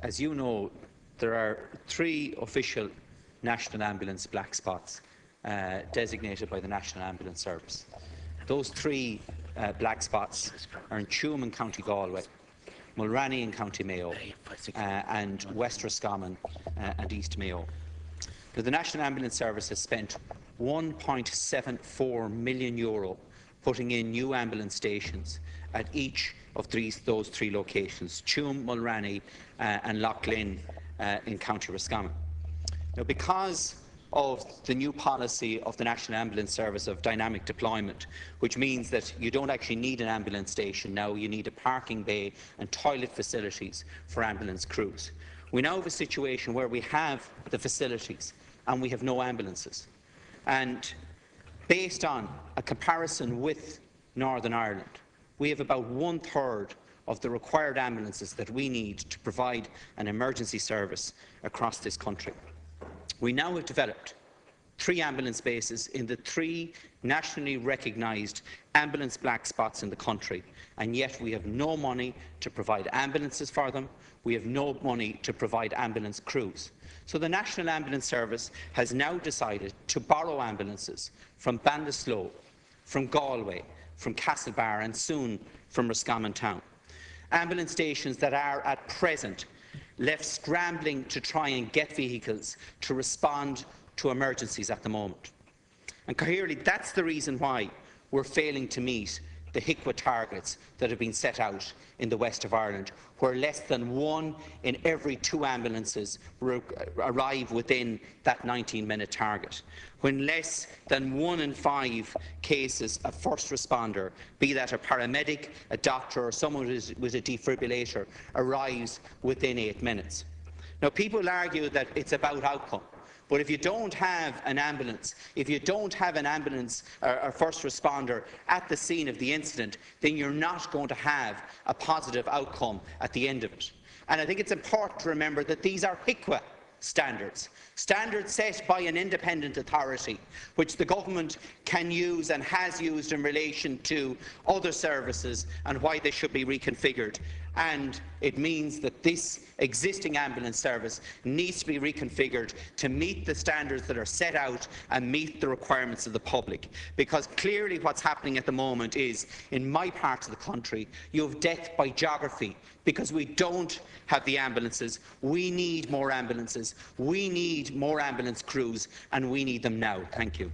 As you know, there are 3 official National Ambulance black spots designated by the National Ambulance Service. Those 3 black spots are in Tuam in County Galway, Mulranny in County Mayo, and West Roscommon and East Mayo. Now, the National Ambulance Service has spent €1.74 million putting in new ambulance stations at each of those 3 locations, Tuam, Mulranny and Loughlin in County Roscommon. Now, because of the new policy of the National Ambulance Service of dynamic deployment, which means that you don't actually need an ambulance station now, you need a parking bay and toilet facilities for ambulance crews. We now have a situation where we have the facilities and we have no ambulances. And based on a comparison with Northern Ireland, we have about 1/3 of the required ambulances that we need to provide an emergency service across this country. We now have developed 3 ambulance bases in the 3 nationally recognised ambulance black spots in the country, and yet we have no money to provide ambulances for them. We have no money to provide ambulance crews. So the National Ambulance Service has now decided to borrow ambulances from Ballinasloe, from Galway, from Castlebar and soon from Roscommon Town. Ambulance stations that are at present left scrambling to try and get vehicles to respond to emergencies at the moment. And clearly that's the reason why we're failing to meet the HIQA targets that have been set out in the west of Ireland, where less than 1 in every 2 ambulances arrive within that 19-minute target, when less than 1 in 5 cases of first responder, be that a paramedic, a doctor or someone with a defibrillator, arrives within 8 minutes. Now, people argue that it's about outcome. But if you don't have an ambulance, if you don't have an ambulance or first responder at the scene of the incident, then you're not going to have a positive outcome at the end of it. And I think it's important to remember that these are HIQA standards, standards set by an independent authority, which the government can use and has used in relation to other services and why they should be reconfigured. And it means that this existing ambulance service needs to be reconfigured to meet the standards that are set out and meet the requirements of the public. Because clearly what's happening at the moment is, in my part of the country, you have death by geography because we don't have the ambulances. We need more ambulances, we need more ambulance crews, and we need them now. Thank you.